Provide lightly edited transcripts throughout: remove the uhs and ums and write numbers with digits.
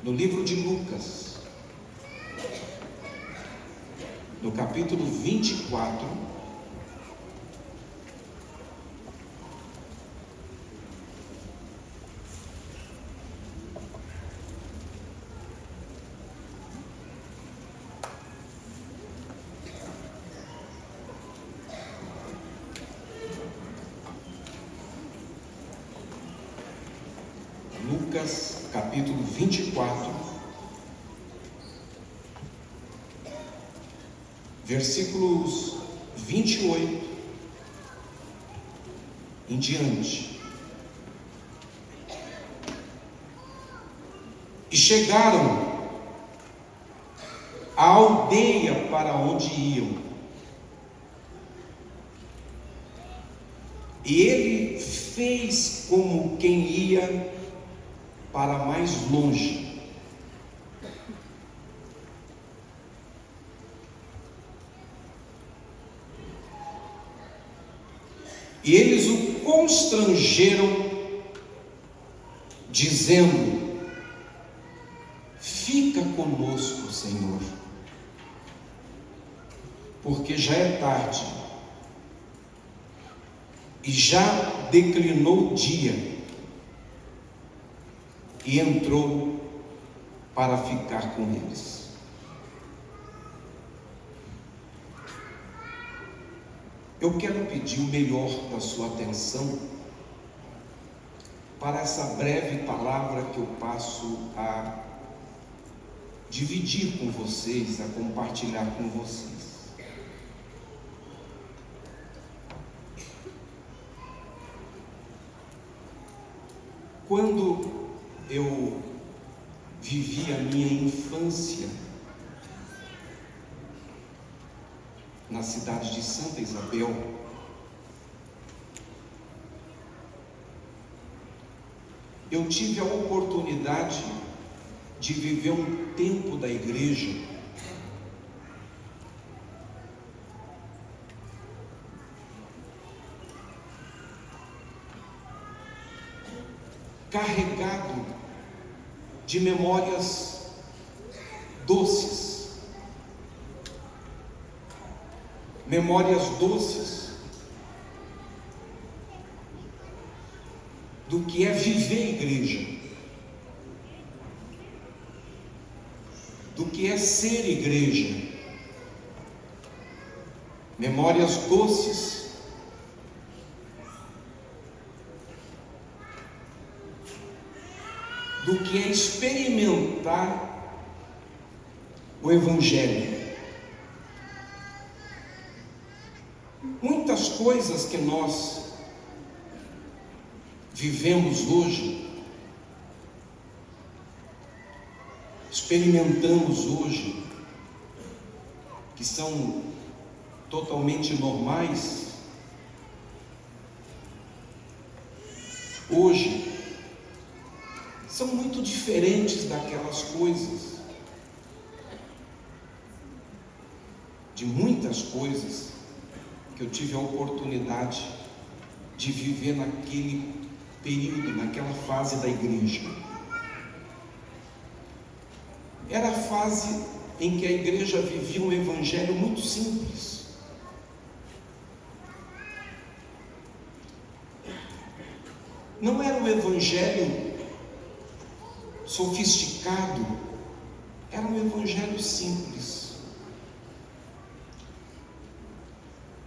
no livro de Lucas, no capítulo 24, Lucas, capítulo 24, versículos 28 em diante. E chegaram à aldeia para onde iam, e ele fez como quem ia para mais longe. E eles o constrangeram, dizendo: fica conosco, Senhor, porque já é tarde e já declinou o dia. E entrou para ficar com eles. Eu quero pedir o melhor da sua atenção para essa breve palavra que eu passo a dividir com vocês, a compartilhar com vocês. Quando eu vivi a minha infância na cidade de Santa Isabel, eu tive a oportunidade de viver um tempo da igreja carregado de memórias doces, do que é viver igreja, do que é ser igreja, memórias doces do que é experimentar o Evangelho. Muitas coisas que nós vivemos hoje, experimentamos hoje, que são totalmente normais, hoje são muito diferentes daquelas coisas, de muitas coisas que eu tive a oportunidade de viver naquele período, naquela fase da igreja. Era a fase em que a igreja vivia um evangelho muito simples. Não era um evangelho sofisticado, era um evangelho simples,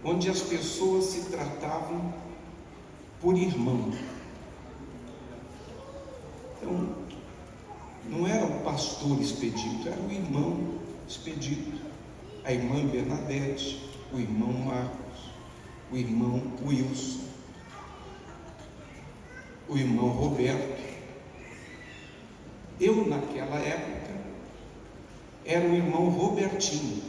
onde as pessoas se tratavam por irmão. Então, não era o pastor expedito, era o irmão expedito, a irmã Bernadette, o irmão Marcos, o irmão Wilson, o irmão Roberto. Eu, naquela época, era o irmão Robertinho.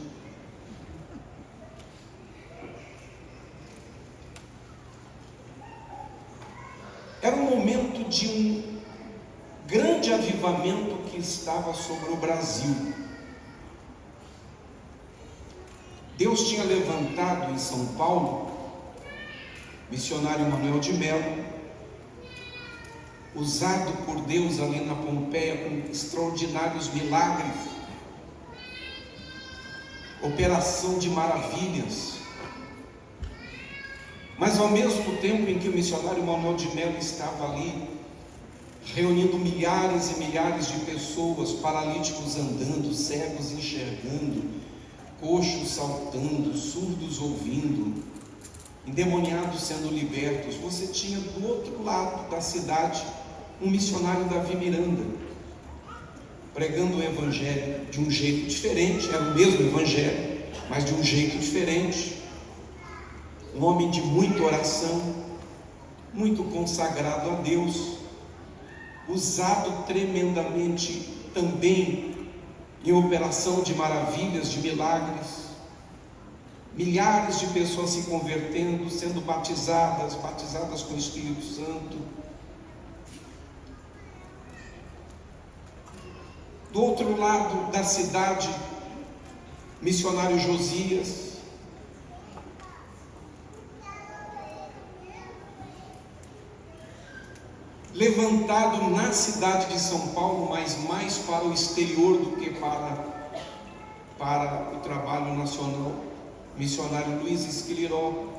Era um momento de um grande avivamento que estava sobre o Brasil. Deus tinha levantado em São Paulo missionário Manuel de Melo, usado por Deus ali na Pompeia com extraordinários milagres, operação de maravilhas. Mas ao mesmo tempo em que o missionário Manuel de Melo estava ali, reunindo milhares e milhares de pessoas, paralíticos andando, cegos enxergando, coxos saltando, surdos ouvindo, endemoniados sendo libertos, você tinha do outro lado da cidade um missionário, Davi Miranda, pregando o evangelho de um jeito diferente. Era o mesmo evangelho, mas de um jeito diferente. Um homem de muita oração, muito consagrado a Deus, usado tremendamente também em operação de maravilhas, de milagres. Milhares de pessoas se convertendo, sendo batizadas com o Espírito Santo. Do outro lado da cidade, missionário Josias, levantado na cidade de São Paulo, mas mais para o exterior do que para o trabalho nacional, missionário Luiz Esquiliró,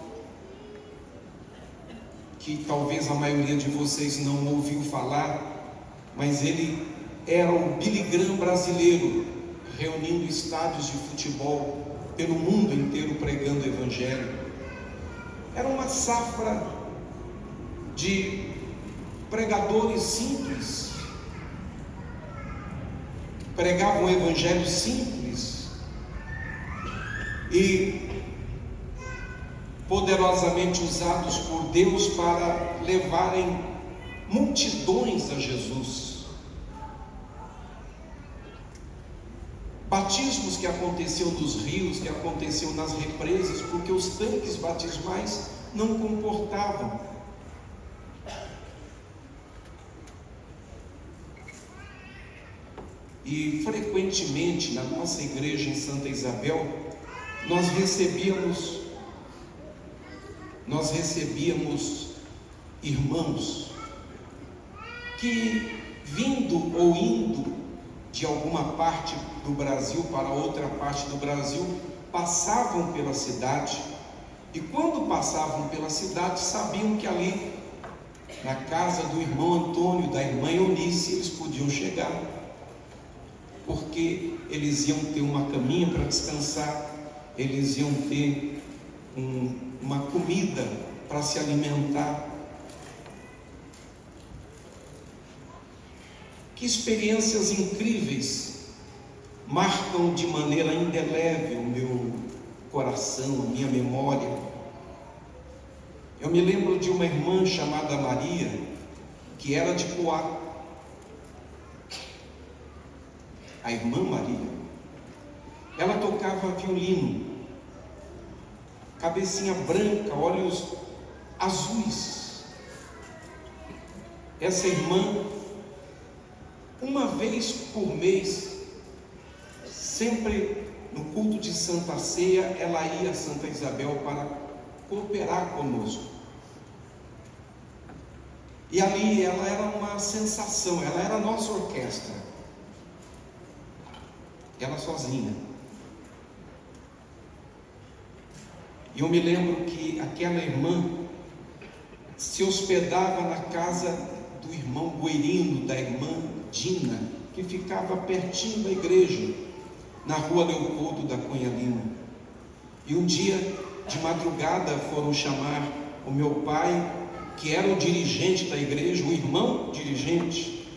que talvez a maioria de vocês não ouviu falar, mas ele era o Billy Graham brasileiro, reunindo estádios de futebol pelo mundo inteiro, pregando o evangelho. Era uma safra de pregadores simples, pregavam o evangelho simples e poderosamente usados por Deus para levarem multidões a Jesus. Batismos que aconteciam nos rios, que aconteciam nas represas, porque os tanques batismais não comportavam. E frequentemente na nossa igreja em Santa Isabel, nós recebíamos irmãos que, vindo ou indo de alguma parte do Brasil para outra parte do Brasil, passavam pela cidade, e quando passavam pela cidade, sabiam que ali, na casa do irmão Antônio, da irmã Eunice, eles podiam chegar, porque eles iam ter uma caminha para descansar, eles iam ter uma comida para se alimentar. Que experiências incríveis marcam de maneira indelével o meu coração, a minha memória. Eu me lembro de uma irmã chamada Maria, que era de Poá. A irmã Maria, ela tocava violino, cabecinha branca, olhos azuis. Essa irmã, uma vez por mês, sempre no culto de Santa Ceia, ela ia a Santa Isabel para cooperar conosco. E ali ela era uma sensação, ela era a nossa orquestra. Ela sozinha. E eu me lembro que aquela irmã se hospedava na casa do irmão Guerino, da irmã Dina, que ficava pertinho da igreja, na rua Leopoldo da Cunha Lima. E um dia, de madrugada, foram chamar o meu pai, que era o dirigente da igreja, o irmão dirigente,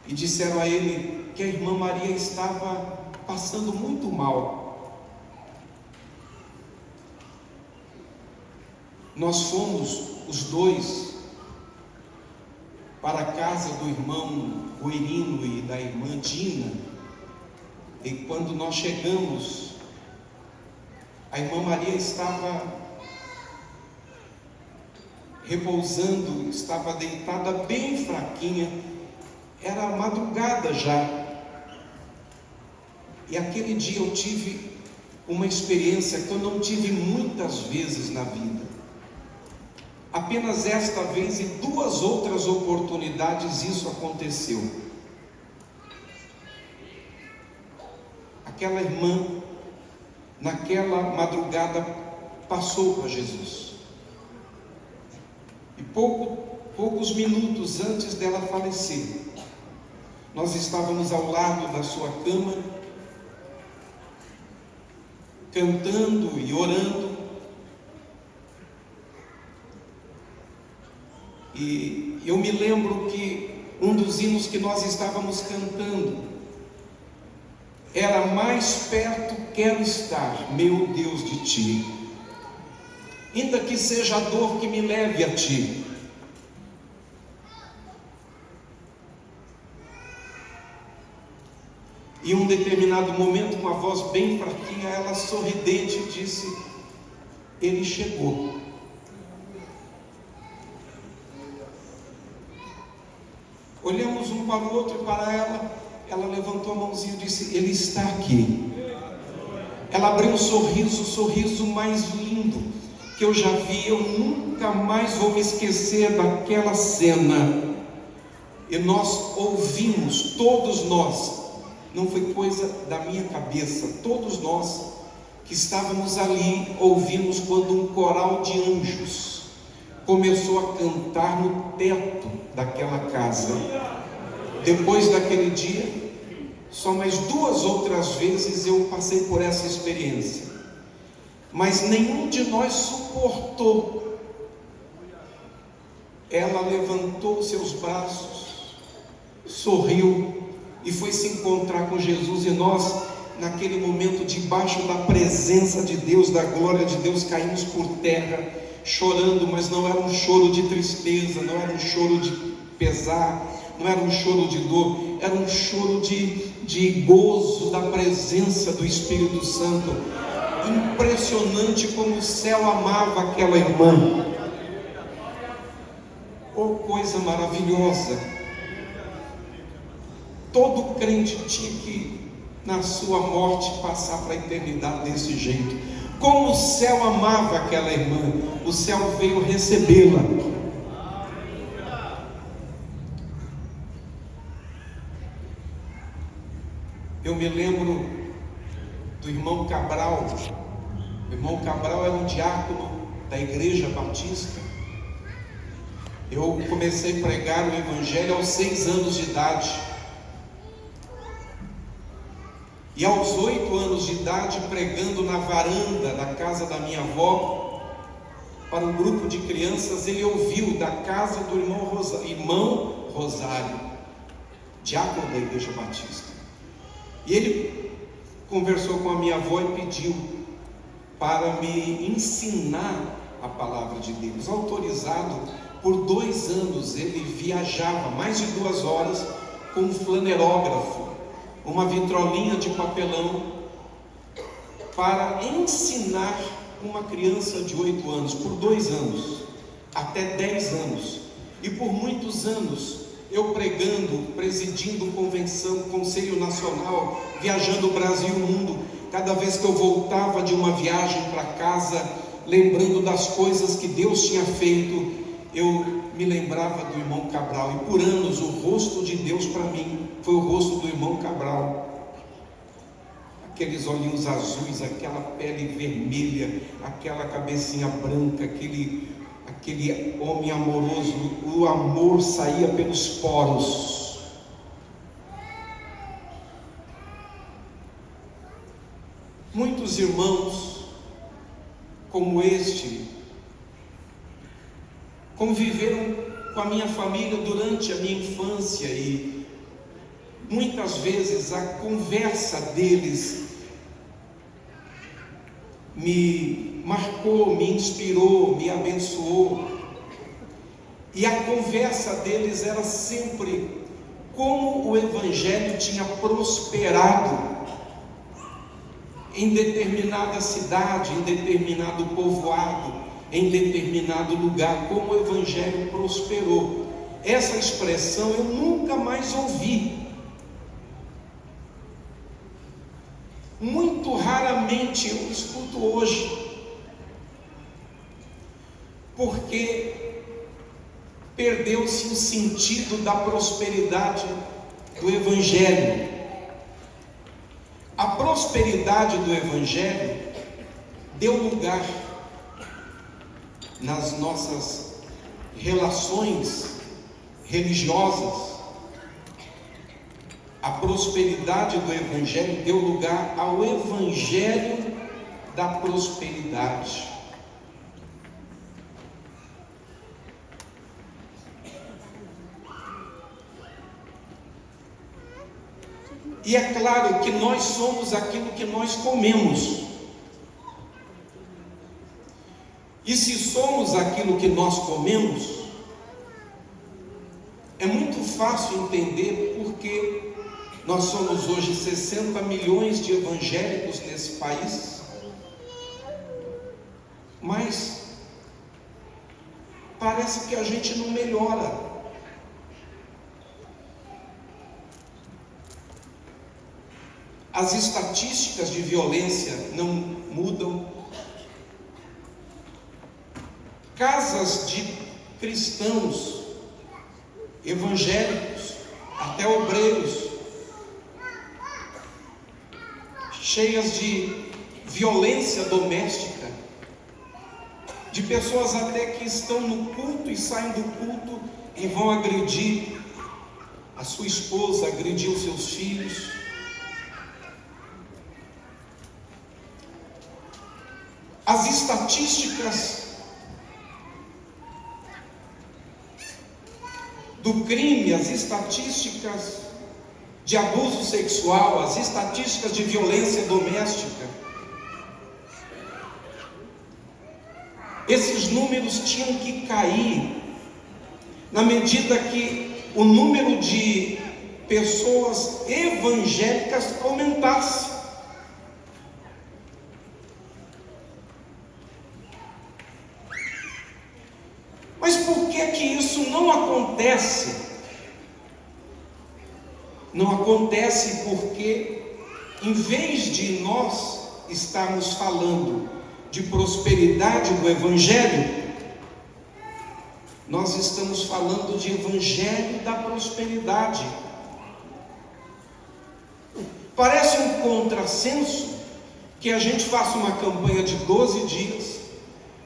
e disseram a ele que a irmã Maria estava passando muito mal. Nós fomos os dois para a casa do irmão Guerino e da irmã Dina, e quando nós chegamos, a irmã Maria estava repousando, estava deitada bem fraquinha, era madrugada já. E aquele dia eu tive uma experiência que eu não tive muitas vezes na vida. Apenas esta vez e 2 outras oportunidades isso aconteceu. Aquela irmã, naquela madrugada, passou para Jesus. E poucos minutos antes dela falecer, nós estávamos ao lado da sua cama, cantando e orando. E eu me lembro que um dos hinos que nós estávamos cantando era: mais perto quero estar, meu Deus, de ti, ainda que seja a dor que me leve a ti. Em um determinado momento, com a voz bem fraquinha, ela sorridente disse: ele chegou. Olhamos um para o outro e para ela levantou a mãozinha e disse: ele está aqui. Ela abriu um sorriso, o sorriso mais lindo que eu já vi. Eu nunca mais vou me esquecer daquela cena. E nós ouvimos, todos nós, não foi coisa da minha cabeça, todos nós que estávamos ali ouvimos quando um coral de anjos começou a cantar no teto daquela casa. Depois daquele dia, só mais 2 outras vezes eu passei por essa experiência, mas nenhum de nós suportou. Ela levantou seus braços, sorriu e foi se encontrar com Jesus. E nós, naquele momento, debaixo da presença de Deus, da glória de Deus, caímos por terra, chorando. Mas não era um choro de tristeza, não era um choro de pesar, não era um choro de dor, era um choro de gozo da presença do Espírito Santo. Impressionante como o céu amava aquela irmã. Oh, coisa maravilhosa! Todo crente tinha que, na sua morte, passar para a eternidade desse jeito. Como o céu amava aquela irmã, o céu veio recebê-la. Eu me lembro do irmão Cabral. O irmão Cabral era um diácono da Igreja Batista. Eu comecei a pregar o Evangelho aos 6 anos de idade. E aos 8 anos de idade, pregando na varanda da casa da minha avó, para um grupo de crianças, ele ouviu da casa do irmão Rosário, diácono da Igreja Batista. E ele conversou com a minha avó e pediu para me ensinar a palavra de Deus. Autorizado, por 2 anos ele viajava mais de 2 horas com um flanerógrafo, uma vitrolinha de papelão, para ensinar uma criança de 8 anos, por 2 anos, até 10 anos. E por muitos anos, eu pregando, presidindo convenção, Conselho Nacional, viajando o Brasil e o mundo. Cada vez que eu voltava de uma viagem para casa, lembrando das coisas que Deus tinha feito, eu me lembrava do irmão Cabral. E por anos, o rosto de Deus para mim foi o rosto do irmão Cabral. Aqueles olhinhos azuis, aquela pele vermelha, aquela cabecinha branca, aquele homem amoroso. O amor saía pelos poros. Muitos irmãos como este conviveram com a minha família durante a minha infância, e muitas vezes a conversa deles me marcou, me inspirou, me abençoou. E a conversa deles era sempre como o Evangelho tinha prosperado em determinada cidade, em determinado povoado, em determinado lugar, como o Evangelho prosperou. Essa expressão eu nunca mais ouvi. Muito raramente eu escuto hoje, porque perdeu-se o sentido da prosperidade do Evangelho. A prosperidade do Evangelho deu lugar nas nossas relações religiosas. A prosperidade do Evangelho deu lugar ao Evangelho da prosperidade. E é claro que nós somos aquilo que nós comemos. E se somos aquilo que nós comemos, é muito fácil entender porque nós somos hoje 60 milhões de evangélicos nesse país, mas parece que a gente não melhora. As estatísticas de violência não mudam. Casas de cristãos, evangélicos, até obreiros, cheias de violência doméstica, de pessoas até que estão no culto e saem do culto e vão agredir a sua esposa, agredir os seus filhos. As estatísticas do crime, as estatísticas de abuso sexual, as estatísticas de violência doméstica, esses números tinham que cair na medida que o número de pessoas evangélicas aumentasse. Mas por que que isso não acontece? Não acontece porque, em vez de nós estarmos falando de prosperidade do Evangelho, nós estamos falando de Evangelho da prosperidade. Parece um contrassenso que a gente faça uma campanha de 12 dias,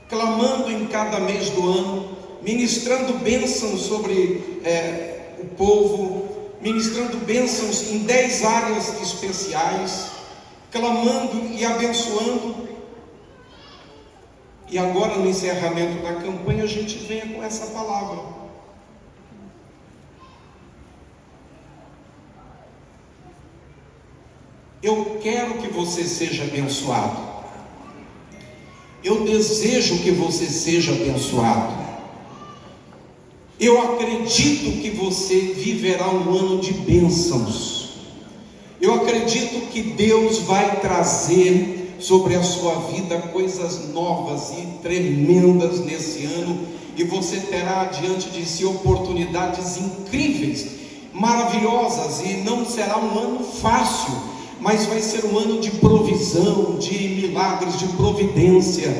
clamando em cada mês do ano, ministrando bênçãos sobre o povo, ministrando bênçãos em 10 áreas especiais, clamando e abençoando. E agora, no encerramento da campanha, a gente venha com essa palavra. Eu quero que você seja abençoado. Eu desejo que você seja abençoado. Eu acredito que você viverá um ano de bênçãos. Eu acredito que Deus vai trazer sobre a sua vida coisas novas e tremendas nesse ano, e você terá diante de si oportunidades incríveis, maravilhosas, e não será um ano fácil, mas vai ser um ano de provisão, de milagres, de providência,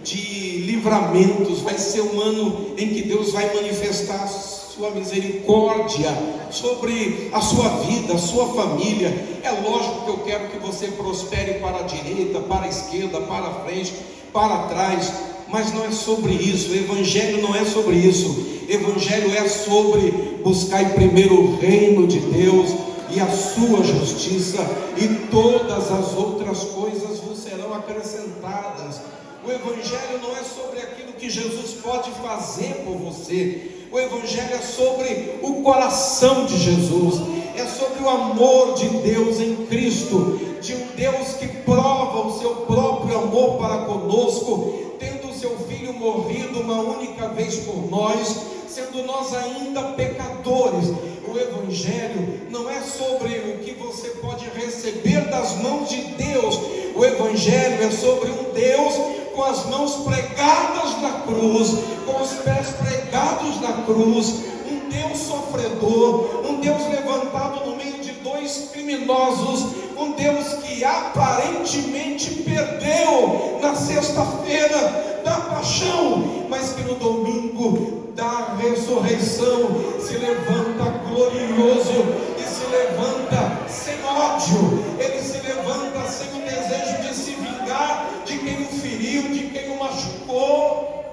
de livramentos. Vai ser um ano em que Deus vai manifestar sua misericórdia sobre a sua vida, a sua família. É lógico que eu quero que você prospere para a direita, para a esquerda, para a frente, para trás, mas não é sobre isso. O Evangelho não é sobre isso. Evangelho é sobre buscar em primeiro o reino de Deus e a sua justiça, e todas as outras coisas vos serão acrescentadas. O Evangelho não é sobre aquilo que Jesus pode fazer por você. O Evangelho é sobre o coração de Jesus, é sobre o amor de Deus em Cristo, de um Deus que prova o seu próprio amor para conosco, tendo o seu Filho morrido uma única vez por nós, sendo nós ainda pecadores. O Evangelho não é sobre o que você pode receber das mãos de Deus. O Evangelho é sobre um Deus com as mãos pregadas na cruz, com os pés pregados na cruz, um Deus sofredor, um Deus levantado no meio de dois criminosos, um Deus que aparentemente perdeu na sexta-feira da paixão, mas que no domingo da ressurreição se levanta glorioso e se levanta sem ódio. Ele se levanta sem o desejo de se vingar de quem o feriu, de quem o machucou,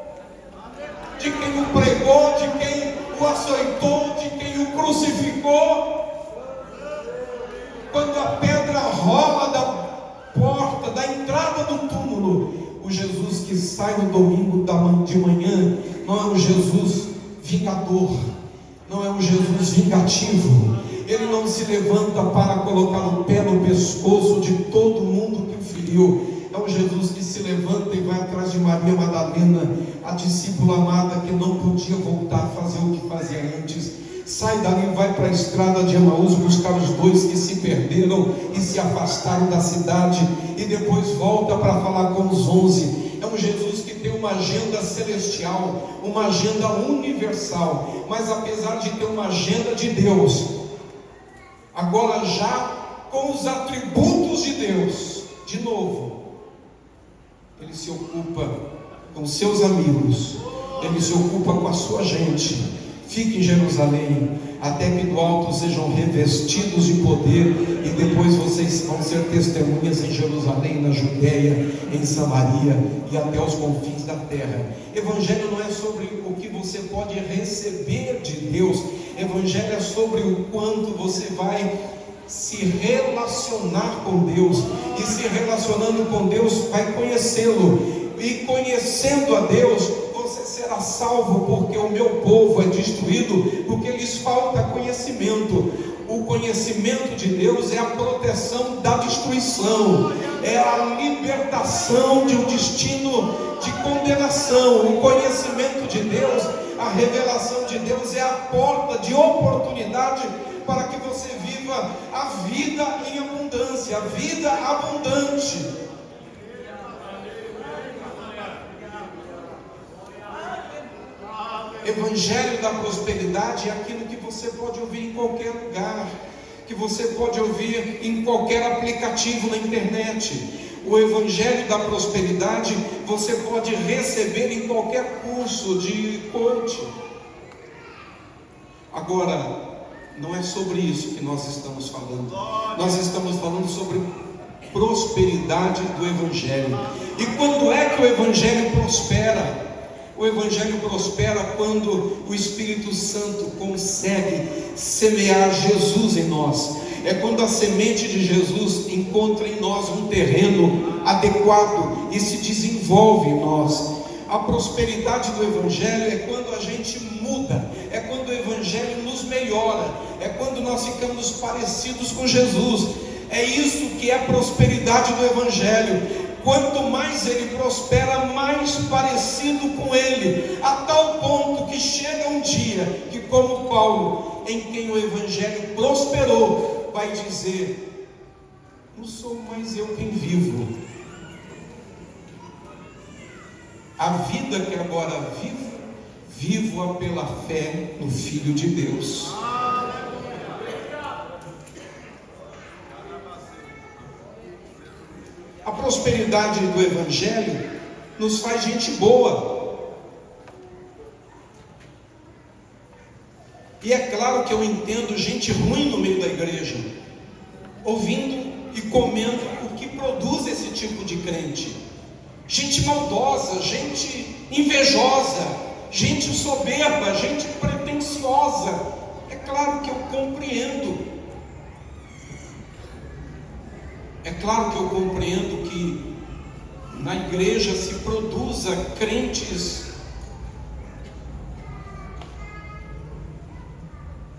de quem o pregou, de quem o açoitou, de quem o crucificou. Quando a pedra rola da porta, da entrada do túmulo, o Jesus que sai no domingo de manhã não é um Jesus vingador, não é um Jesus vingativo. Ele não se levanta para colocar o pé no pescoço de todo mundo que o feriu. É um Jesus que se levanta e vai atrás de Maria Madalena, a discípula amada que não podia voltar a fazer o que fazia antes. Sai dali e vai para a estrada de Emaús buscar os dois que se perderam e se afastaram da cidade, e depois volta para falar com os 11. É um Jesus que tem uma agenda celestial, uma agenda universal, mas apesar de ter uma agenda de Deus, agora já com os atributos de Deus, de novo, ele se ocupa com seus amigos, ele se ocupa com a sua gente. Fique em Jerusalém, até que do alto sejam revestidos de poder, e depois vocês vão ser testemunhas em Jerusalém, na Judéia, em Samaria e até os confins da terra. Evangelho não é sobre o que você pode receber de Deus. Evangelho é sobre o quanto você vai se relacionar com Deus, e se relacionando com Deus vai conhecê-lo, e conhecendo a Deus você será salvo, porque o meu povo é destruído porque lhes falta conhecimento. O conhecimento de Deus é a proteção da destruição, é a libertação de um destino de condenação. O conhecimento de Deus, a revelação de Deus é a porta de oportunidade para que você viva a vida em abundância, a vida abundante. Evangelho da prosperidade é aquilo que você pode ouvir em qualquer lugar, que você pode ouvir em qualquer aplicativo na internet. O Evangelho da prosperidade você pode receber em qualquer curso de coaching. Agora, não é sobre isso que nós estamos falando. Nós estamos falando sobre prosperidade do Evangelho. E quando é que o Evangelho prospera? O Evangelho prospera quando o Espírito Santo consegue semear Jesus em nós. É quando a semente de Jesus encontra em nós um terreno adequado e se desenvolve em nós. A prosperidade do Evangelho é quando a gente muda, é quando o Evangelho nos melhora, é quando nós ficamos parecidos com Jesus. É isso que é a prosperidade do Evangelho. Quanto mais ele prospera, mais parecido com ele, a tal ponto que chega um dia que, como Paulo, em quem o Evangelho prosperou, vai dizer: não sou mais eu quem vivo, a vida que agora vivo, vivo-a pela fé no Filho de Deus. A prosperidade do Evangelho nos faz gente boa. E é claro que eu entendo gente ruim no meio da igreja, ouvindo e comendo o que produz esse tipo de crente. Gente maldosa, gente invejosa, gente soberba, gente pretensiosa. É claro que eu compreendo. É claro que eu compreendo que na igreja se produza crentes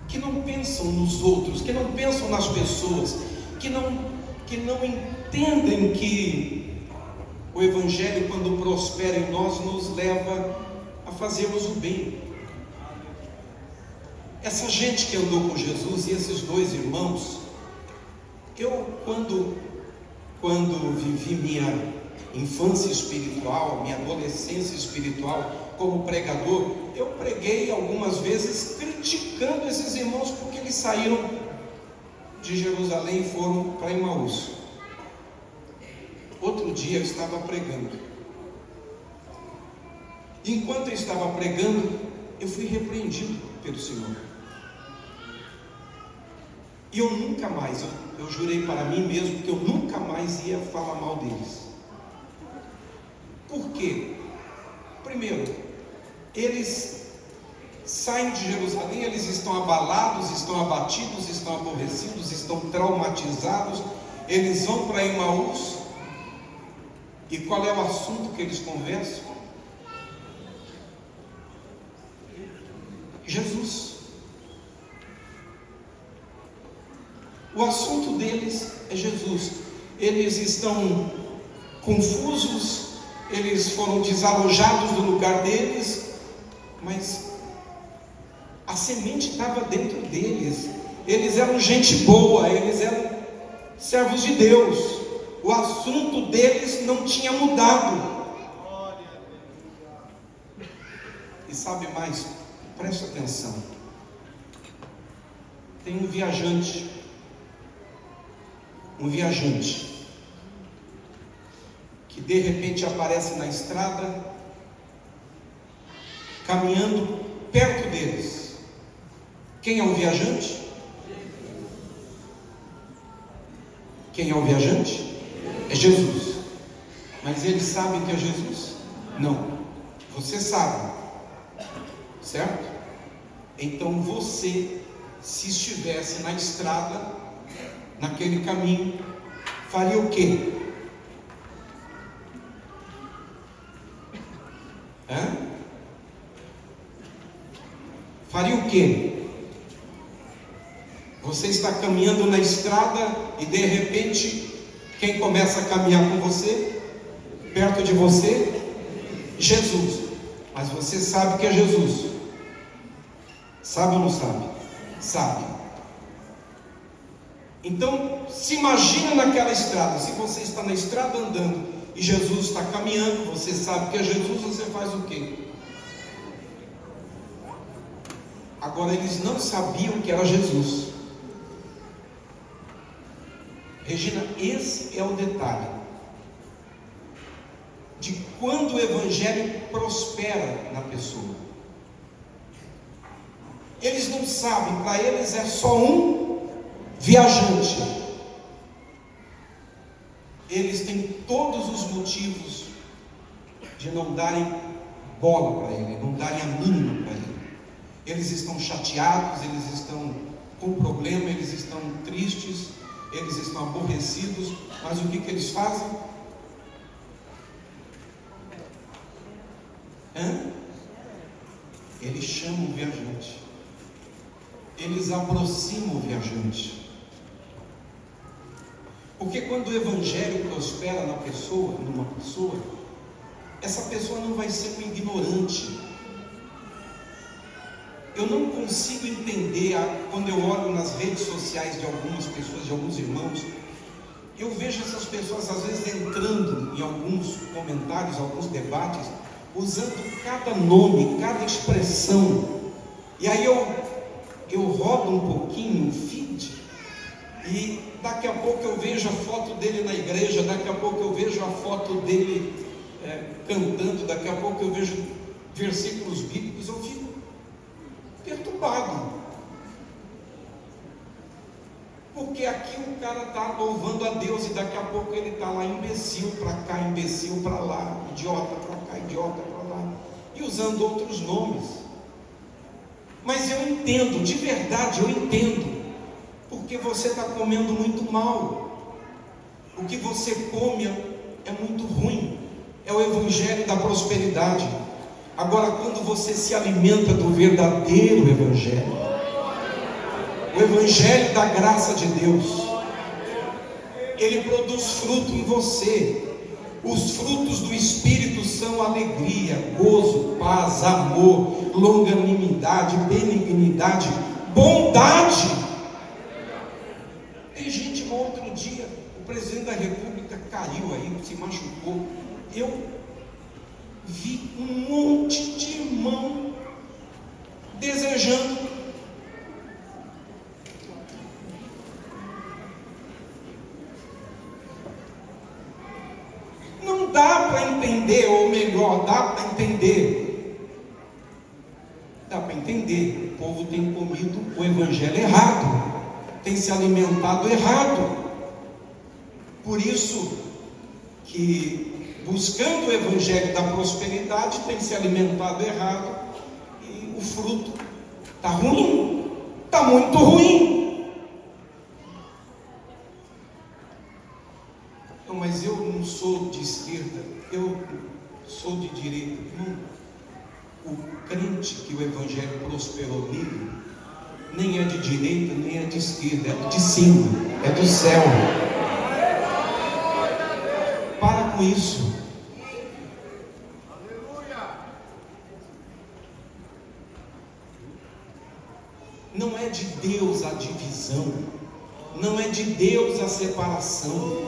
que não pensam nos outros, que não pensam nas pessoas, que não entendem que o Evangelho, quando prospera em nós, nos leva a fazermos o bem. Essa gente que andou com Jesus e esses dois irmãos, eu quando vivi minha infância espiritual, minha adolescência espiritual como pregador, eu preguei algumas vezes criticando esses irmãos porque eles saíram de Jerusalém foram para Emaús. Outro dia eu estava pregando. Enquanto eu estava pregando, eu fui repreendido pelo Senhor. E eu nunca mais, eu jurei para mim mesmo que eu nunca mais ia falar mal deles. Por quê? Primeiro, eles saem de Jerusalém, eles estão abalados, estão abatidos, estão aborrecidos, estão traumatizados. Eles vão para Emaús. E qual é o assunto que eles conversam? Jesus. O assunto deles é Jesus. Eles estão confusos, eles foram desalojados do lugar deles, mas a semente estava dentro deles. Eles eram gente boa, eles eram servos de Deus. O assunto deles não tinha mudado. E sabe mais? Presta atenção. Tem um viajante, que de repente aparece na estrada, caminhando perto deles. Quem é o viajante? Quem é o viajante? É Jesus. Mas eles sabem que é Jesus? Não. Você sabe, certo? Então você, se estivesse na estrada, naquele caminho, faria o quê? Faria o quê? Você está caminhando na estrada e de repente, quem começa a caminhar com você? Perto de você? Jesus. Mas você sabe que é Jesus. Sabe ou não sabe? Sabe. Então, se imagina naquela estrada. Se você está na estrada andando e Jesus está caminhando, você sabe que é Jesus, você faz o quê? Agora, eles não sabiam que era Jesus. Regina, esse é o detalhe de quando o Evangelho prospera na pessoa. Eles não sabem, para eles é só um viajante. Eles têm todos os motivos de não darem bola para ele, não darem a mínima para ele. Eles estão chateados, eles estão com problema, eles estão tristes, eles estão aborrecidos, mas o que eles fazem? Eles chamam o viajante, eles aproximam o viajante, porque quando o Evangelho prospera numa pessoa, essa pessoa não vai ser um ignorante. Eu não consigo entender, quando eu olho nas redes sociais de algumas pessoas, de alguns irmãos, eu vejo essas pessoas às vezes entrando em alguns comentários, alguns debates, usando cada nome, cada expressão, e aí eu rodo um pouquinho o feed, e daqui a pouco eu vejo a foto dele na igreja, daqui a pouco eu vejo a foto dele cantando, daqui a pouco eu vejo versículos bíblicos, eu fico perturbado, porque aqui o cara está louvando a Deus e daqui a pouco ele está lá imbecil para cá, imbecil para lá, idiota para cá, idiota para lá, e usando outros nomes. Mas eu entendo, de verdade eu entendo, porque você está comendo muito mal. O que você come é muito ruim, é o Evangelho da prosperidade. Agora, quando você se alimenta do verdadeiro Evangelho, o Evangelho da graça de Deus, ele produz fruto em você. Os frutos do Espírito são alegria, gozo, paz, amor, longanimidade, benignidade, bondade. Tem gente, no outro dia, o presidente da República caiu aí, se machucou. Eu vi um monte de irmão desejando. Não dá para entender, ou melhor, dá para entender. Dá para entender. O povo tem comido o evangelho errado, tem se alimentado errado. Por isso que, buscando o evangelho da prosperidade, tem se alimentado errado, e o fruto está ruim, está muito ruim. Não, mas eu não sou de esquerda, eu sou de direita. Não. O crente que o evangelho prosperou nele, nem é de direita, nem é de esquerda, é de cima, é do céu. Para com isso. Não é de Deus a divisão, não é de Deus a separação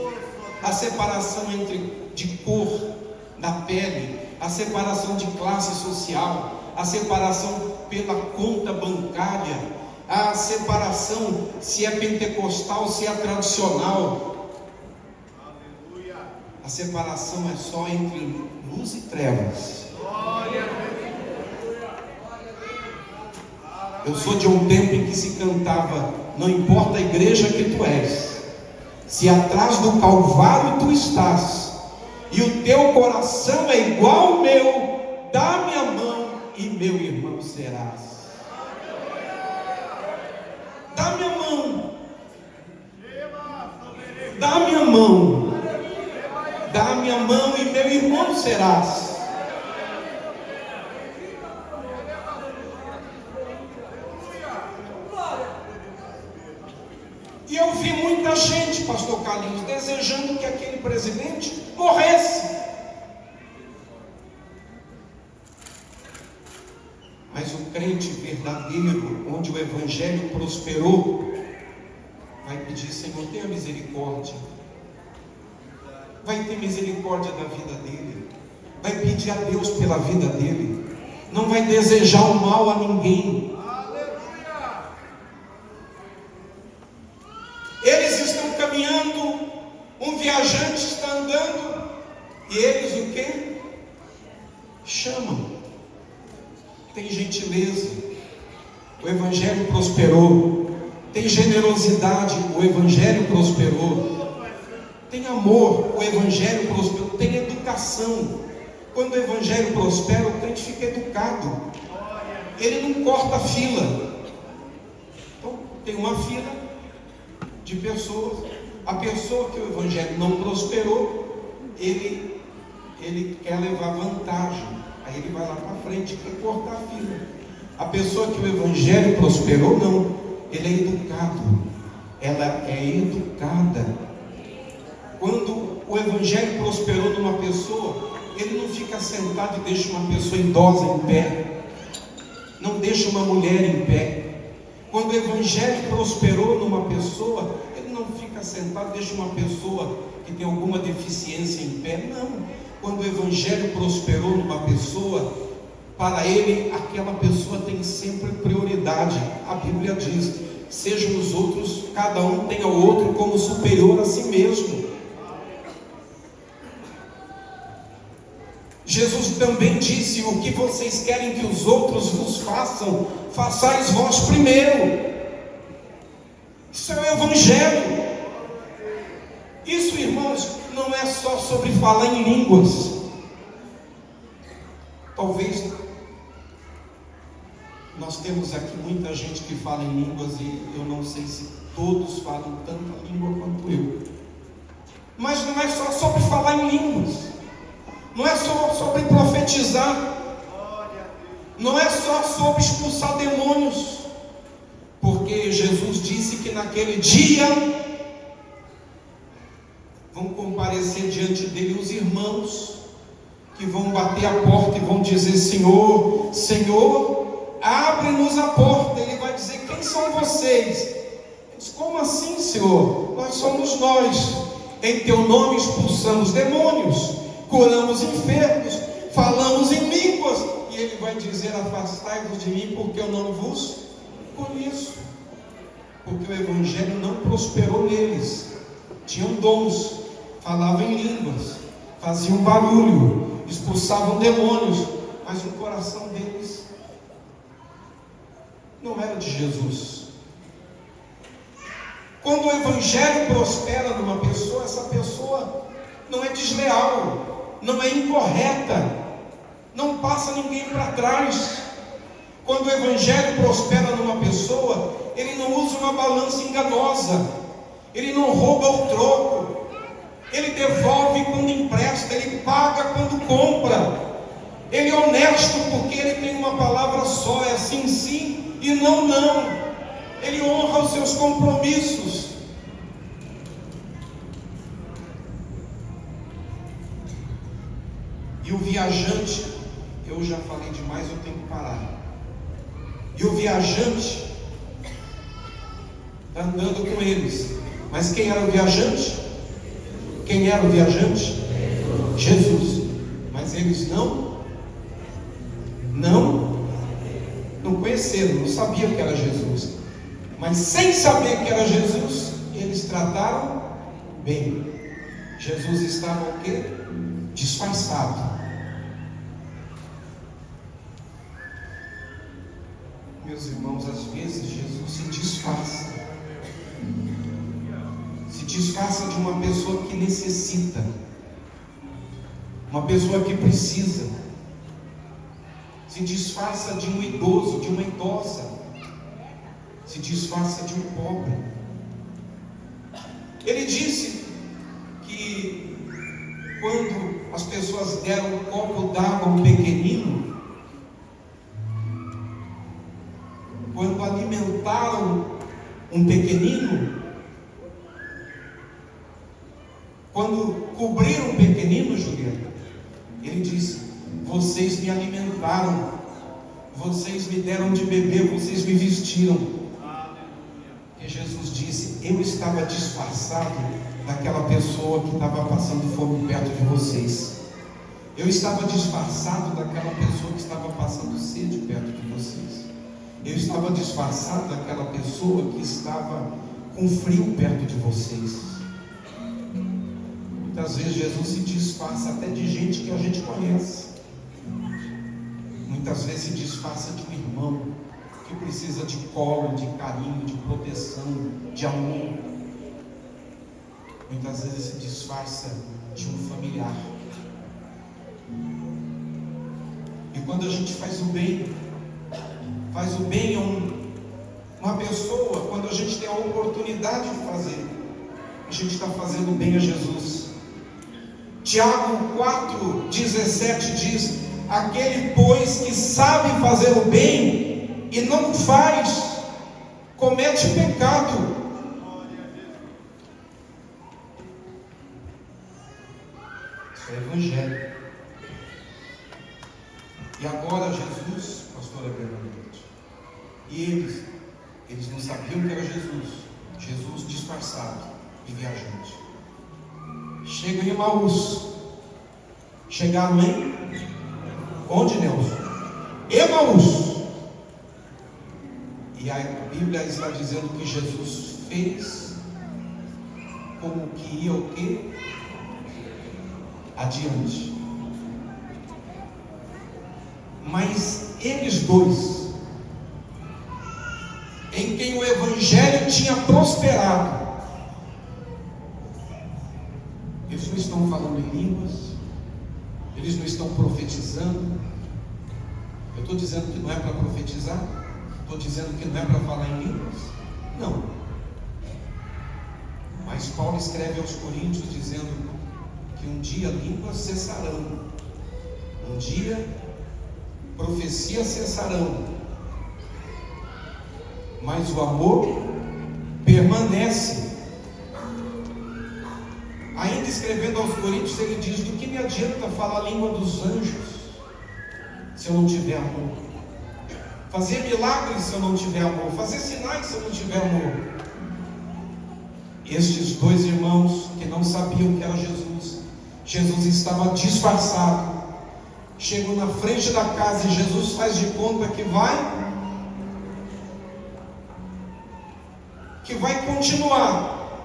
de cor da pele, a separação de classe social, a separação pela conta bancária, a separação se é pentecostal, se é tradicional. A separação é só entre luz e trevas. Eu sou de um tempo em que se cantava: não importa a igreja que tu és, se atrás do Calvário tu estás, e o teu coração é igual ao meu, dá-me a mão e meu irmão serás. Dá-me a mão, dá-me a mão, dá-me a mão e meu irmão serás. E eu vi muita gente, pastor Carlinhos, desejando que aquele presidente morresse. Mas o crente verdadeiro, onde o evangelho prosperou, vai pedir: Senhor, tenha misericórdia. Vai ter misericórdia da vida dele. Vai pedir a Deus pela vida dele. Não vai desejar o mal a ninguém. Eles estão caminhando, um viajante está andando, e eles o quê? Chamam. Tem gentileza, o evangelho prosperou. Tem generosidade, o evangelho prosperou. Tem amor, o evangelho prosperou. Tem educação. Quando o evangelho prospera, o crente fica educado. Ele não corta a fila. Então, tem uma fila de pessoas. A pessoa que o evangelho não prosperou, ele quer levar vantagem. Aí ele vai lá para frente, quer cortar a fila. A pessoa que o evangelho prosperou, não. Ele é educado. Ela é educada. Quando o evangelho prosperou numa pessoa, ele não fica sentado e deixa uma pessoa idosa em pé. Não deixa uma mulher em pé. Quando o evangelho prosperou numa pessoa, ele não fica sentado e deixa uma pessoa que tem alguma deficiência em pé. Não. Quando o evangelho prosperou numa pessoa, para ele, aquela pessoa tem sempre prioridade. A Bíblia diz: sejam os outros, cada um tenha o outro como superior a si mesmo. Jesus também disse: o que vocês querem que os outros vos façam, façais vós primeiro. Isso é o evangelho. Isso, irmãos, não é só sobre falar em línguas. Talvez nós temos aqui muita gente que fala em línguas, e eu não sei se todos falam tanta língua quanto eu. Mas não é só sobre falar em línguas. Não é só sobre profetizar. Não é só sobre expulsar demônios. Porque Jesus disse que naquele dia vão comparecer diante dele os irmãos que vão bater a porta e vão dizer: Senhor, Senhor, abre-nos a porta. Ele vai dizer: quem são vocês? Diz: como assim, Senhor? Nós somos nós. Em teu nome expulsamos demônios, curamos enfermos, falamos em línguas. E ele vai dizer: afastai-vos de mim, porque eu não vos conheço. Porque o evangelho não prosperou neles. Tinham dons, falavam em línguas, faziam barulho, expulsavam demônios, mas o coração deles não era de Jesus. Quando o evangelho prospera numa pessoa, essa pessoa não é desleal, não é incorreta, não passa ninguém para trás. Quando o evangelho prospera numa pessoa, ele não usa uma balança enganosa, ele não rouba o troco, ele devolve quando empresta, ele paga quando compra, ele é honesto porque ele tem uma palavra só, é sim, sim e não, não. Ele honra os seus compromissos. E o viajante, eu já falei demais, eu tenho que parar. E o viajante está andando com eles. Mas quem era o viajante? Quem era o viajante? Jesus. Mas eles não conheceram, não sabiam que era Jesus. Mas sem saber que era Jesus, eles trataram bem. Jesus estava o quê? Disfarçado. Meus irmãos, às vezes Jesus se disfarça. Se disfarça de uma pessoa que necessita, uma pessoa que precisa. Se disfarça de um idoso, de uma idosa. Se disfarça de um pobre. Ele disse que quando as pessoas deram um copo d'água a um pequenino, quando alimentaram um pequenino, quando cobriram um pequenino, Juliana, ele disse: vocês me alimentaram, vocês me deram de beber, vocês me vestiram. E Jesus disse: eu estava disfarçado daquela pessoa que estava passando fome perto de vocês. Eu estava disfarçado daquela pessoa que estava passando sede perto de vocês. Eu estava disfarçado daquela pessoa que estava com frio perto de vocês. Muitas vezes Jesus se disfarça até de gente que a gente conhece. Muitas vezes se disfarça de um irmão que precisa de colo, de carinho, de proteção, de amor. Muitas vezes se disfarça de um familiar. E quando a gente faz o bem a uma pessoa, quando a gente tem a oportunidade de fazer, a gente está fazendo bem a Jesus. Tiago 4,17 diz: aquele, pois, que sabe fazer o bem e não faz, comete pecado. Isso é evangelho. E agora Jesus, pastora Bernadette, e eles não sabiam que era Jesus disfarçado e viajante. Chegam em Emaús. Chegaram em onde, Nelson? Emaús. E a Bíblia está dizendo que Jesus fez como que ia o quê? Adiante. Mas eles dois, em quem o Evangelho tinha prosperado, eles não estão falando em línguas, eles não estão profetizando. Eu estou dizendo que não é para profetizar? Estou dizendo que não é para falar em línguas? Não. Mas Paulo escreve aos Coríntios dizendo que um dia línguas cessarão, um dia profecias cessarão, mas o amor permanece. Ainda escrevendo aos Coríntios, ele diz: do que me adianta falar a língua dos anjos se eu não tiver amor? Fazer milagres se eu não tiver amor? Fazer sinais se eu não tiver amor? Estes dois irmãos que não sabiam que era Jesus estava disfarçado. Chegam na frente da casa e Jesus faz de conta que vai continuar.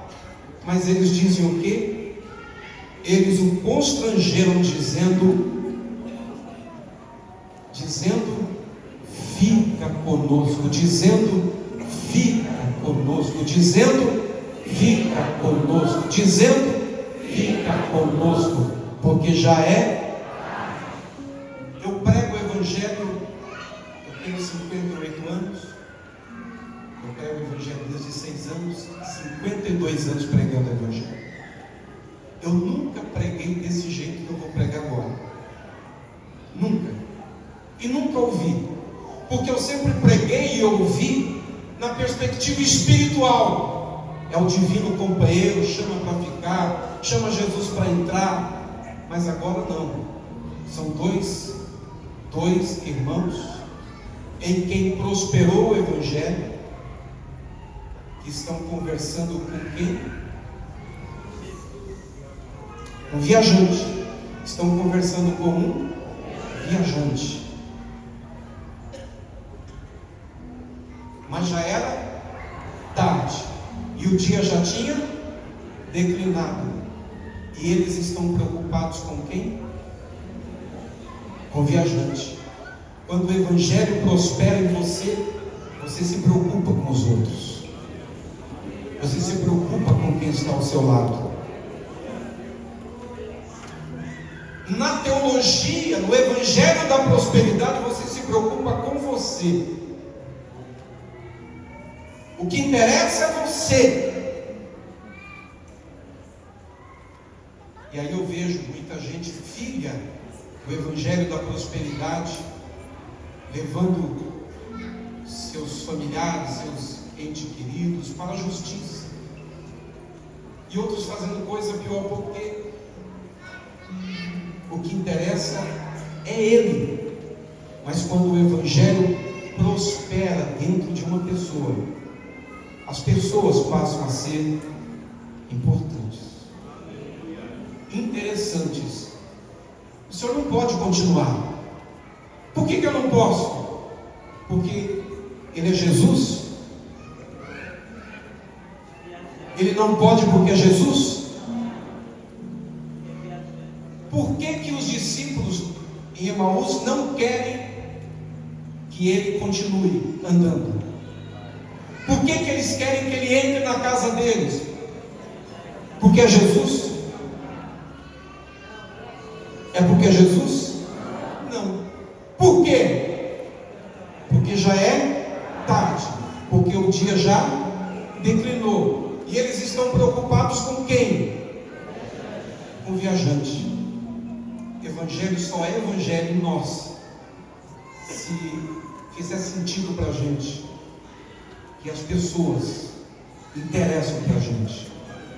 Mas eles dizem o quê? eles o constrangeram, dizendo, fica conosco, dizendo, fica conosco, dizendo, fica conosco, dizendo, fica conosco, porque já é. Eu prego o Evangelho, eu tenho 58 anos, eu prego o Evangelho desde 6 anos, 52 anos pregando o Evangelho. Eu nunca preguei desse jeito que eu vou pregar agora. Nunca. E nunca ouvi. Porque eu sempre preguei e ouvi na perspectiva espiritual. É o divino companheiro, chama para ficar, chama Jesus para entrar. Mas agora não. São dois irmãos em quem prosperou o Evangelho, que estão conversando com quem? Um viajante. Estão conversando com um viajante. Mas já era tarde e o dia já tinha declinado. E eles estão preocupados com quem? Com o viajante. Quando o Evangelho prospera em você, você se preocupa com os outros. Você se preocupa com quem está ao seu lado. Na teologia, no Evangelho da prosperidade, você se preocupa com você. O que interessa é você. E aí eu vejo muita gente filha do Evangelho da prosperidade, levando seus familiares, seus entes queridos para a justiça. E outros fazendo coisa pior, porque o que interessa é ele. Mas quando o Evangelho prospera dentro de uma pessoa, as pessoas passam a ser importantes, interessantes. O senhor não pode continuar. Por que eu não posso? Porque ele é Jesus? Ele não pode porque é Jesus? Por que os discípulos em Emaús não querem que ele continue andando? Por que eles querem que ele entre na casa deles? Porque é Jesus? É porque é Jesus? Não. Por quê? Porque já é tarde. Porque o dia já declinou. E eles estão preocupados com quem? Com o viajante. Evangelho só é evangelho em nós se fizer sentido para a gente, que as pessoas interessam para a gente,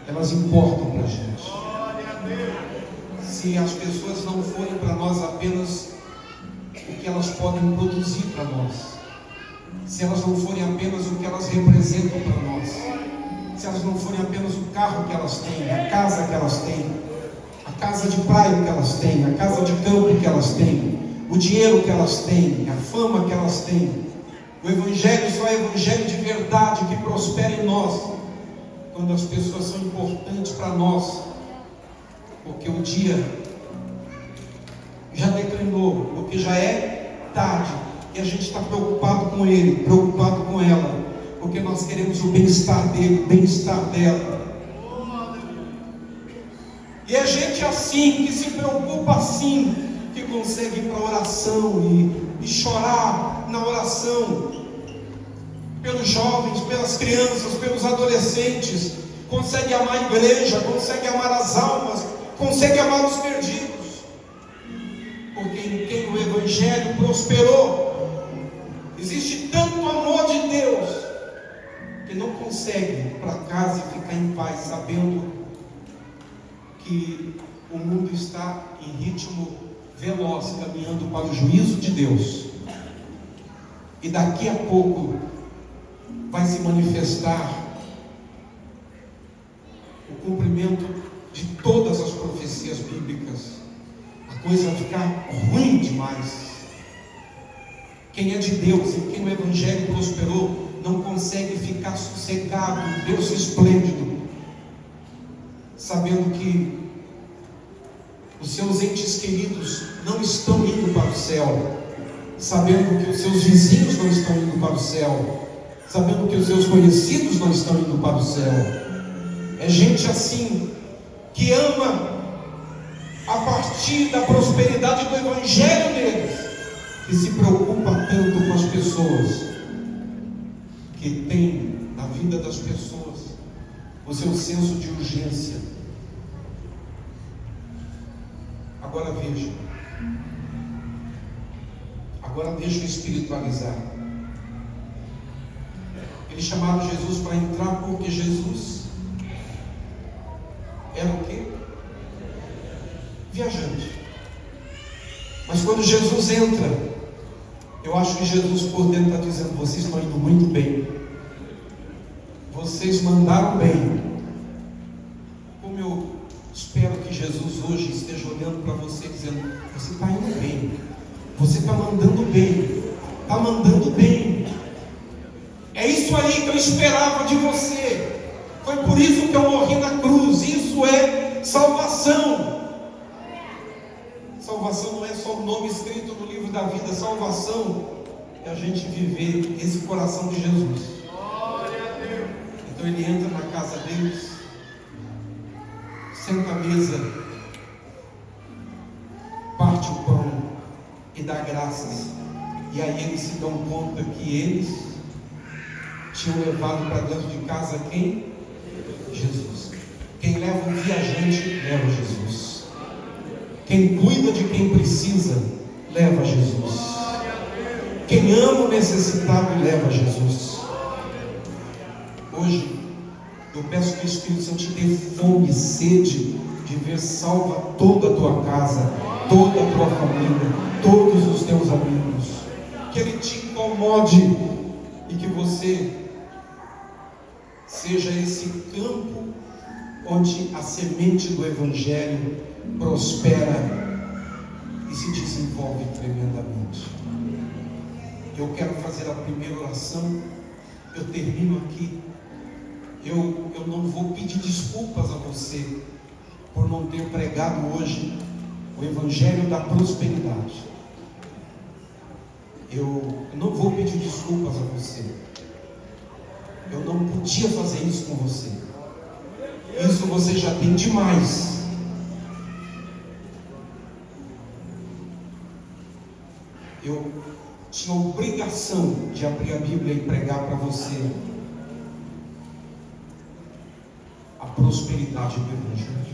elas importam para a gente. Se as pessoas não forem para nós apenas o que elas podem produzir para nós, se elas não forem apenas o que elas representam para nós, se elas não forem apenas o carro que elas têm, a casa que elas têm, a casa de praia que elas têm, a casa de campo que elas têm, o dinheiro que elas têm, a fama que elas têm. O Evangelho só é Evangelho de verdade, que prospera em nós, quando as pessoas são importantes para nós, porque o dia já declinou, porque já é tarde, e a gente está preocupado com ele, preocupado com ela, porque nós queremos o bem-estar dele, o bem-estar dela. E é gente assim, que se preocupa assim, que consegue ir para a oração e chorar na oração, pelos jovens, pelas crianças, pelos adolescentes, consegue amar a igreja, consegue amar as almas, consegue amar os perdidos, porque em quem o Evangelho prosperou, existe tanto amor de Deus, que não consegue ir para casa e ficar em paz, sabendo que o mundo está em ritmo veloz, caminhando para o juízo de Deus, e daqui a pouco vai se manifestar o cumprimento de todas as profecias bíblicas. A coisa vai ficar ruim demais. Quem é de Deus, em quem o Evangelho prosperou, não consegue ficar sossegado, Deus esplêndido, sabendo que os seus entes queridos não estão indo para o céu, sabendo que os seus vizinhos não estão indo para o céu, sabendo que os seus conhecidos não estão indo para o céu. É gente assim, que ama a partir da prosperidade do evangelho deles, que se preocupa tanto com as pessoas, que tem na vida das pessoas o seu senso de urgência. Agora veja, agora deixa eu espiritualizar. Eles chamaram Jesus para entrar porque Jesus era o quê? Viajante. Mas quando Jesus entra, eu acho que Jesus por dentro está dizendo: vocês estão indo muito bem, vocês mandaram bem. Como eu espero que Jesus hoje esteja olhando para você dizendo: você está indo bem, você está mandando bem, está mandando bem. É isso aí que eu esperava de você. Foi por isso que eu morri na cruz. Isso é salvação. Salvação não é só o nome escrito no livro da vida. Salvação é a gente viver esse coração de Jesus. Então ele entra na casa deles, senta à mesa, parte o pão e dá graças. E aí eles se dão conta que eles tinham levado para dentro de casa quem? Jesus. Quem leva um viajante, leva Jesus. Quem cuida de quem precisa, leva Jesus. Quem ama o necessitado, leva Jesus. Hoje, eu peço que o Espírito Santo te dê fome e sede de ver salva toda a tua casa, toda a tua família, todos os teus amigos. Que Ele te incomode e que você seja esse campo onde a semente do Evangelho prospera e se desenvolve tremendamente. Eu quero fazer a primeira oração. Eu termino aqui. Eu não vou pedir desculpas a você por não ter pregado hoje o Evangelho da prosperidade. Eu não vou pedir desculpas a você. Eu não podia fazer isso com você. Isso você já tem demais. Eu tinha a obrigação de abrir a Bíblia e pregar para você a prosperidade do Evangelho.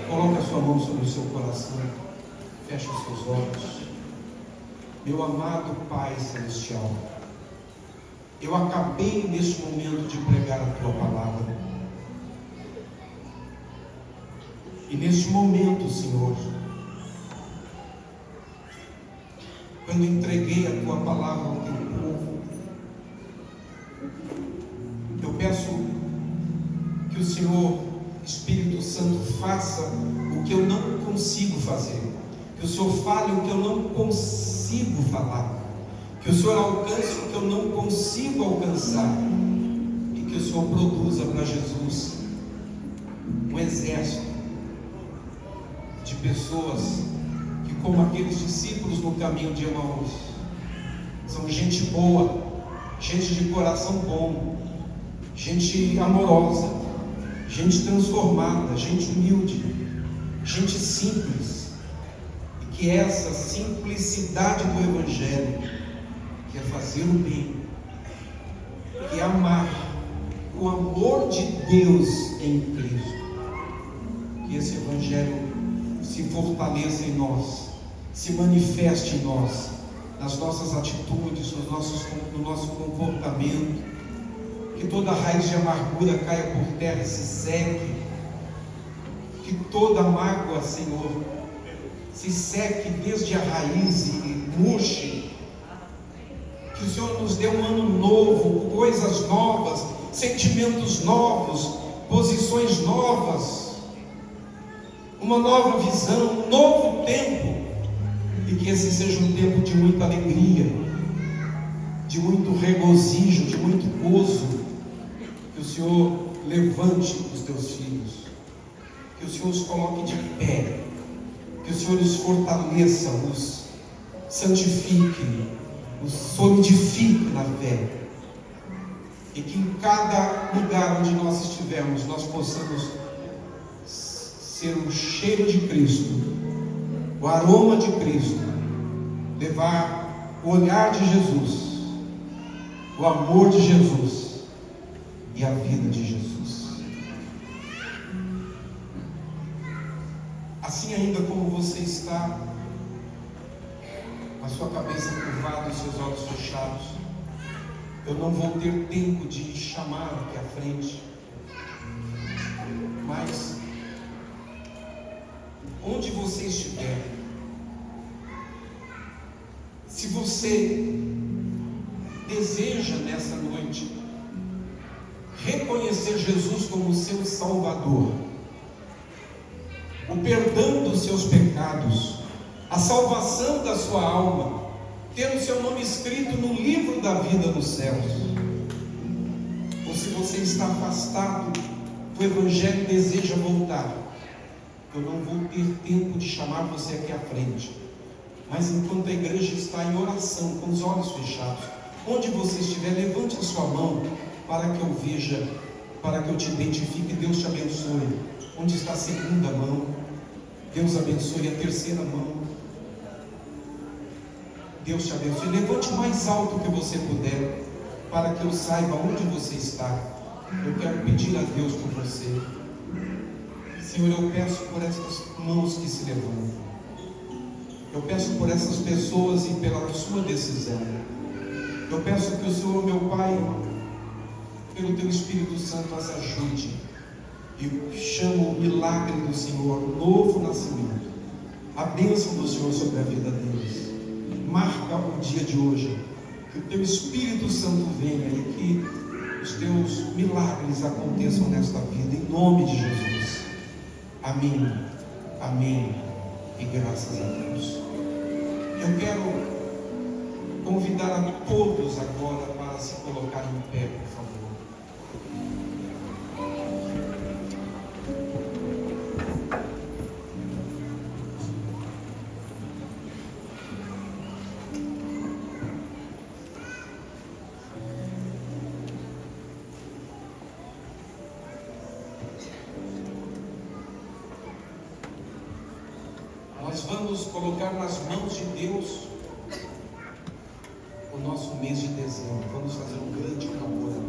Coloque a sua mão sobre o seu coração. Feche os seus olhos. Meu amado Pai Celestial, eu acabei neste momento de pregar a Tua Palavra. E neste momento, Senhor, quando entreguei a Tua Palavra ao Teu povo, eu peço que o Senhor, Espírito Santo, faça o que eu não consigo fazer. Que o Senhor fale o que eu não consigo falar. Que o Senhor alcance o que eu não consigo alcançar. E que o Senhor produza para Jesus um exército de pessoas que, como aqueles discípulos no caminho de Emaús, são gente boa, gente de coração bom, gente amorosa, gente transformada, gente humilde, gente simples. E que essa simplicidade do Evangelho, que é fazer o bem, que é amar o amor de Deus em Cristo, que esse Evangelho se fortaleça em nós, se manifeste em nós, nas nossas atitudes, no nosso comportamento, que toda raiz de amargura caia por terra e se seque, que toda mágoa, Senhor, se seque desde a raiz e murche. Que o Senhor nos dê um ano novo, coisas novas, sentimentos novos, posições novas, uma nova visão, um novo tempo, e que esse seja um tempo de muita alegria, de muito regozijo, de muito gozo. Que o Senhor levante os teus filhos, Que o Senhor os coloque de pé, que o Senhor os fortaleça, os santifique, os solidifique na fé, e que em cada lugar onde nós estivermos, nós possamos ser o cheiro de Cristo, o aroma de Cristo, levar o olhar de Jesus, o amor de Jesus e a vida de Jesus. Assim, ainda como você está, com a sua cabeça curvada e seus olhos fechados, eu não vou ter tempo de chamar aqui à frente, mas onde você estiver, se você deseja nessa noite reconhecer Jesus como seu Salvador, o perdão dos seus pecados, a salvação da sua alma, ter o seu nome escrito no livro da vida nos céus, ou se você está afastado do Evangelho e deseja voltar, eu não vou ter tempo de chamar você aqui à frente, mas enquanto a igreja está em oração, com os olhos fechados, onde você estiver, levante a sua mão para que eu veja, para que eu te identifique. Deus te abençoe. Onde está a segunda mão? Deus abençoe. A terceira mão? Deus te abençoe. Levante o mais alto que você puder, para que eu saiba onde você está. Eu quero pedir a Deus por você. Senhor, eu peço por essas mãos que se levantam. Eu peço por essas pessoas e pela sua decisão. Eu peço que o Senhor, meu Pai, pelo Teu Espírito Santo, as ajude. E chamo o milagre do Senhor, o novo nascimento, a bênção do Senhor sobre a vida deles. Marca o dia de hoje, que o Teu Espírito Santo venha e que os Teus milagres aconteçam nesta vida, em nome de Jesus. Amém, amém e graças a Deus. Eu quero convidar a todos agora para se colocar em pé, por favor. Nós vamos colocar nas mãos de Deus o nosso mês de dezembro. Vamos fazer um grande clamor.